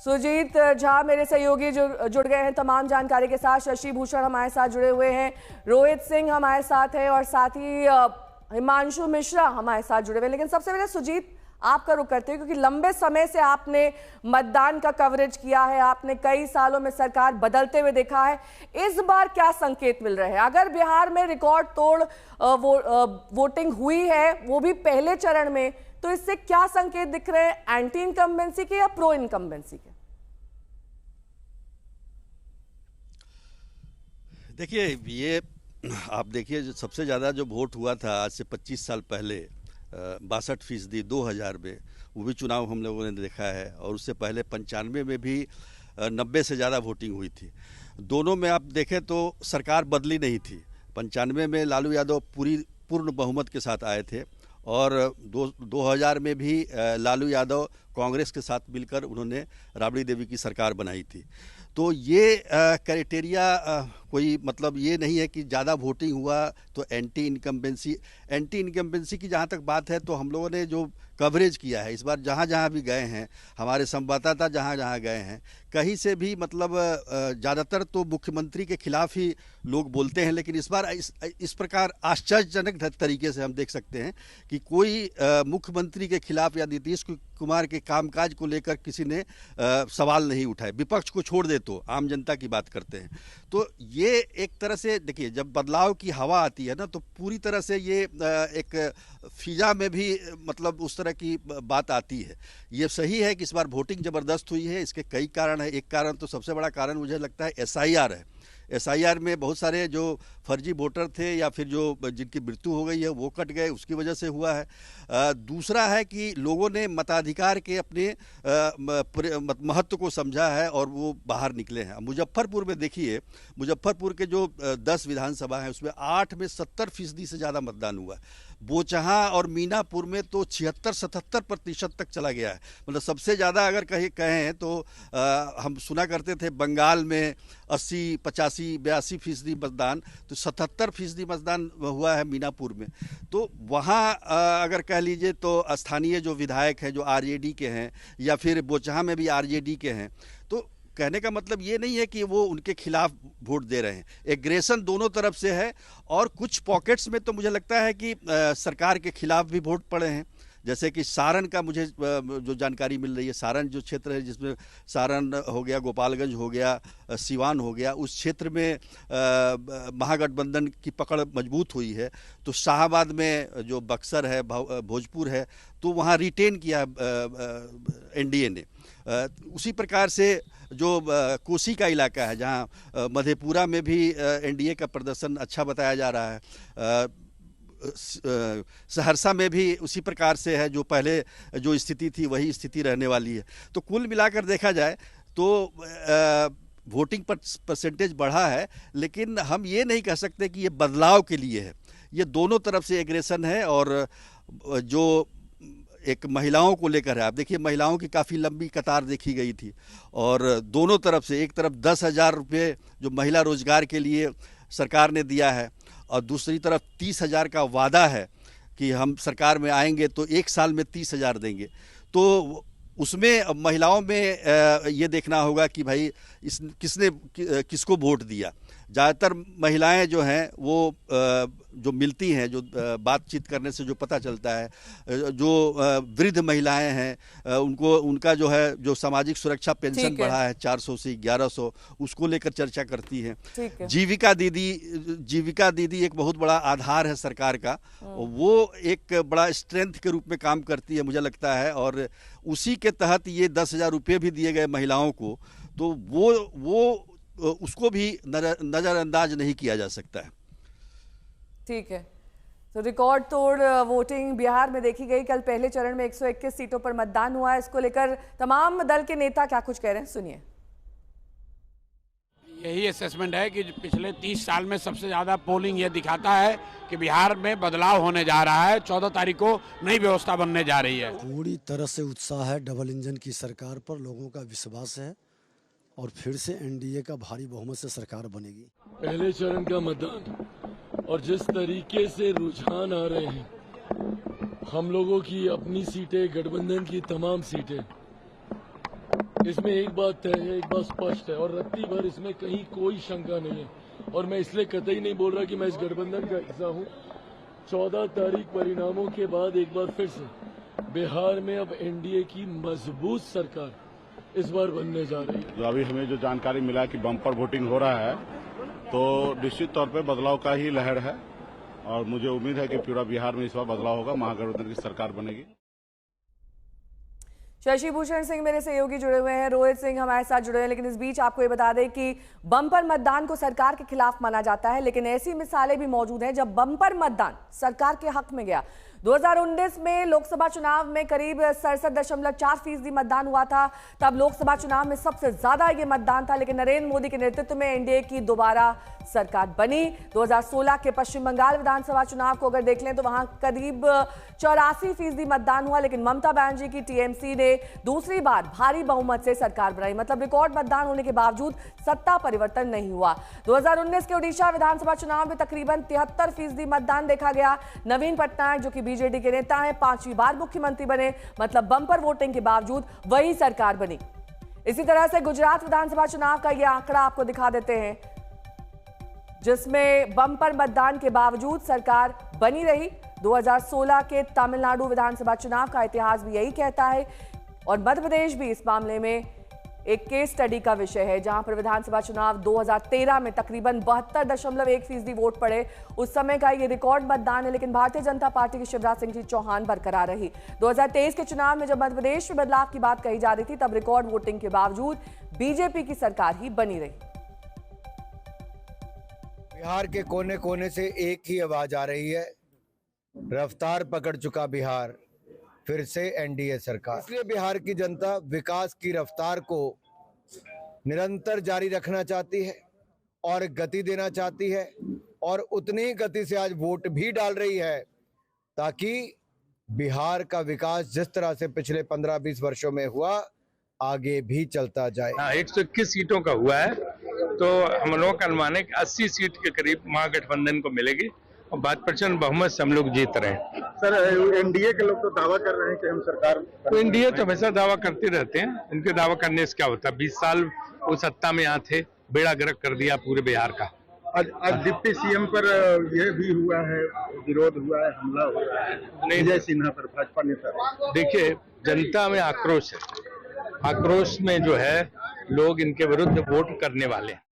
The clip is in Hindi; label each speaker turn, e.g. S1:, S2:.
S1: सुजीत झा मेरे सहयोगी जुड़ गए हैं तमाम जानकारी के साथ। शशि भूषण हमारे साथ जुड़े हुए हैं, रोहित सिंह हमारे साथ है और साथ ही हिमांशु मिश्रा हमारे साथ जुड़े हुए हैं। लेकिन सबसे पहले सुजीत आपका रुख करते हैं, क्योंकि लंबे समय से आपने मतदान का कवरेज किया है, आपने कई सालों में सरकार बदलते हुए देखा है। इस बार क्या संकेत मिल रहे हैं? अगर बिहार में रिकॉर्ड तोड़ वोटिंग हुई है, वो भी पहले चरण में, तो इससे क्या संकेत दिख रहे हैं, एंटी इनकम्बेंसी के या प्रो इनकम्बेंसी के?
S2: देखिए, ये आप देखिए, जो सबसे ज़्यादा जो वोट हुआ था आज से 25 साल पहले 62% 2000 में, वो भी चुनाव हम लोगों ने देखा है। और उससे पहले 95 में भी 90 से ज़्यादा वोटिंग हुई थी। दोनों में आप देखें तो सरकार बदली नहीं थी। 95 में लालू यादव पूर्ण बहुमत के साथ आए थे और 2000 में भी लालू यादव कांग्रेस के साथ मिलकर उन्होंने राबड़ी देवी की सरकार बनाई थी। तो ये क्राइटेरिया कोई मतलब ये नहीं है कि ज़्यादा वोटिंग हुआ तो एंटी इनकम्बेंसी की जहाँ तक बात है, तो हम लोगों ने जो कवरेज किया है इस बार, जहाँ जहाँ भी गए हैं, हमारे संवाददाता जहाँ जहाँ गए हैं, कहीं से भी मतलब ज़्यादातर तो मुख्यमंत्री के खिलाफ ही लोग बोलते हैं। लेकिन इस बार इस प्रकार आश्चर्यजनक तरीके से हम देख सकते हैं कि कोई मुख्यमंत्री के खिलाफ या नीतीश कुमार के कामकाज को लेकर किसी ने सवाल नहीं उठाए। विपक्ष को छोड़ दे तो आम जनता की बात करते हैं। तो ये एक तरह से देखिए, जब बदलाव की हवा आती है ना, तो पूरी तरह से ये एक फिजा में भी मतलब उस तरह की बात आती है। ये सही है कि इस बार वोटिंग ज़बरदस्त हुई है। इसके कई कारण है। एक कारण तो सबसे बड़ा कारण मुझे लगता है SIR है। SIR में बहुत सारे जो फर्जी वोटर थे या फिर जो जिनकी मृत्यु हो गई है वो कट गए, उसकी वजह से हुआ है। दूसरा है कि लोगों ने मताधिकार के अपने महत्व को समझा है और वो बाहर निकले हैं। मुजफ्फरपुर में देखिए, मुजफ्फरपुर के जो 10 विधानसभा हैं उसमें 8 में 70% से ज़्यादा मतदान हुआ है। बोचहा और मीनापुर में तो 76-77% तक चला गया है। मतलब सबसे ज़्यादा अगर कहें तो हम सुना करते थे बंगाल में 80, 85, 82% मतदान, तो 77% मतदान हुआ है मीनापुर में। तो वहाँ अगर कह लीजिए तो स्थानीय जो विधायक हैं जो RJD के हैं या फिर बोचहा में भी RJD के हैं, तो कहने का मतलब ये नहीं है कि वो उनके खिलाफ वोट दे रहे हैं। एग्रेशन दोनों तरफ से है और कुछ पॉकेट्स में तो मुझे लगता है कि सरकार के खिलाफ भी वोट पड़े हैं। जैसे कि सारण का मुझे जो जानकारी मिल रही है, सारण जो क्षेत्र है जिसमें सारण हो गया, गोपालगंज हो गया, सिवान हो गया, उस क्षेत्र में महागठबंधन की पकड़ मजबूत हुई है। तो शाहबाद में जो बक्सर है, भोजपुर है, तो वहाँ रिटेन किया NDA ने। उसी प्रकार से जो कोसी का इलाका है जहाँ मधेपुरा में भी NDA का प्रदर्शन अच्छा बताया जा रहा है। सहरसा में भी उसी प्रकार से है, जो पहले जो स्थिति थी वही स्थिति रहने वाली है। तो कुल मिलाकर देखा जाए तो वोटिंग परसेंटेज बढ़ा है, लेकिन हम ये नहीं कह सकते कि ये बदलाव के लिए है। ये दोनों तरफ से एग्रेशन है। और जो एक महिलाओं को लेकर है, आप देखिए महिलाओं की काफ़ी लंबी कतार देखी गई थी और दोनों तरफ से, एक तरफ 10,000 रुपये जो महिला रोजगार के लिए सरकार ने दिया है और दूसरी तरफ 30,000 का वादा है कि हम सरकार में आएंगे तो 1 साल में 30,000 देंगे। तो उसमें महिलाओं में ये देखना होगा कि भाई किसको वोट दिया। ज़्यादातर महिलाएं जो हैं वो जो मिलती हैं, जो बातचीत करने से जो पता चलता है, जो वृद्ध महिलाएं हैं उनका जो है जो सामाजिक सुरक्षा पेंशन बढ़ा है 400 से 1100, उसको लेकर चर्चा करती हैं। जीविका दीदी एक बहुत बड़ा आधार है सरकार का, वो एक बड़ा स्ट्रेंथ के रूप में काम करती है मुझे लगता है। और उसी के तहत ये 10,000 रुपये भी दिए गए महिलाओं को, तो वो उसको भी नज़रअंदाज नहीं किया जा सकता है।
S1: ठीक है, तो रिकॉर्ड तोड़ वोटिंग बिहार में देखी गई। कल पहले चरण में 121 सीटों पर मतदान हुआ है। इसको लेकर तमाम दल के नेता क्या कुछ कह रहे हैं, सुनिए।
S3: यही असेसमेंट है कि पिछले 30 साल में सबसे ज़्यादा पोलिंग ये दिखाता है कि बिहार में बदलाव होने जा रहा है। 14 तारीख को नई व्यवस्था बनने जा रही है।
S4: पूरी तरह से उत्साह है। डबल इंजन की सरकार पर लोगों का विश्वास है और फिर से NDA का भारी बहुमत से सरकार बनेगी।
S5: पहले चरण का मतदान और जिस तरीके से रुझान आ रहे हैं, हम लोगों की अपनी सीटें, गठबंधन की तमाम सीटें इसमें एक बात तय है, एक बात स्पष्ट है और रत्ती भर इसमें कहीं कोई शंका नहीं है। और मैं इसलिए कतई नहीं बोल रहा कि मैं इस गठबंधन का हिस्सा हूं। 14 तारीख परिणामों के बाद एक बार फिर से बिहार में अब एनडीए की मजबूत सरकार इस बार बनने जा रही है।
S6: जो अभी हमें जो जानकारी मिला कि बम्पर वोटिंग हो रहा है, तो निश्चित तौर पे बदलाव का ही लहर है और मुझे उम्मीद है कि पूरा बिहार में इस बार बदलाव होगा, महागठबंधन की सरकार बनेगी।
S1: शशि भूषण सिंह मेरे सहयोगी जुड़े हुए हैं, रोहित सिंह हमारे साथ जुड़े हुए हैं, लेकिन इस बीच आपको ये बता दें कि बम्पर मतदान को सरकार के खिलाफ माना जाता है, लेकिन ऐसी मिसालें भी मौजूद हैं जब बम्पर मतदान सरकार के हक में गया। 2019 में लोकसभा चुनाव में करीब 67.4% मतदान हुआ था। तब लोकसभा चुनाव में सबसे ज्यादा ये मतदान था, लेकिन नरेंद्र मोदी के नेतृत्व में एनडीए की दोबारा सरकार बनी। 2016 के पश्चिम बंगाल विधानसभा चुनाव को अगर देख लें तो वहां करीब 84% मतदान हुआ, लेकिन ममता बनर्जी की टीएमसी ने दूसरी बार भारी बहुमत से सरकार बनाई। मतलब रिकॉर्ड मतदान होने के बावजूद सत्ता परिवर्तन नहीं हुआ। 2019 के ओडिशा विधानसभा चुनाव में तकरीबन 73% मतदान देखा गया। नवीन पटनायक जो कि बीजेडी के नेता हैं, 5वीं बार मुख्यमंत्री बने। मतलब बम्पर वोटिंग के बावजूद वही सरकार बनी। इसी तरह से गुजरात विधानसभा चुनाव का यह आंकड़ा आपको दिखा देते हैं, जिसमें बम्पर मतदान के बावजूद सरकार बनी रही। 2016 के तमिलनाडु विधानसभा चुनाव का इतिहास भी यही कहता है और मध्य प्रदेश भी इस मामले में एक केस स्टडी का विषय है, जहां पर विधानसभा चुनाव 2013 में तकरीबन 72.1% वोट पड़े। उस समय का ये रिकॉर्ड मतदान है, लेकिन भारतीय जनता पार्टी के शिवराज सिंह चौहान बरकरार रही। 2023 के चुनाव में जब मध्य प्रदेश में बदलाव की बात कही जा रही थी, तब रिकॉर्ड वोटिंग के बावजूद बीजेपी की सरकार ही बनी रही।
S7: बिहार के कोने कोने से एक ही आवाज आ रही है, रफ्तार पकड़ चुका बिहार, फिर से एनडीए सरकार। इसलिए बिहार की जनता विकास की रफ्तार को निरंतर जारी रखना चाहती है और गति देना चाहती है, और उतनी ही गति से आज वोट भी डाल रही है, ताकि बिहार का विकास जिस तरह से पिछले 15-20 वर्षों में हुआ आगे भी चलता जाए।
S8: 121 सीटों का हुआ है, तो हम लोगों का अनुमान है कि 80 सीट के करीब महागठबंधन को मिलेगी और 5% बहुमत से हम लोग जीत रहे हैं।
S6: सर, एनडीए के लोग तो दावा कर रहे हैं कि हम सरकार,
S8: तो एनडीए तो हमेशा दावा करते रहते हैं, इनके दावा करने से क्या होता है। 20 साल वो सत्ता में यहाँ थे, बेड़ा गर्क कर दिया पूरे बिहार का।
S6: आज डिप्टी सीएम पर यह भी हुआ है, विरोध हुआ है, हमला हुआ है विजय सिन्हा पर, भाजपा नेता।
S8: देखिए, जनता में आक्रोश है, आक्रोश में जो है लोग इनके विरुद्ध वोट करने वाले हैं।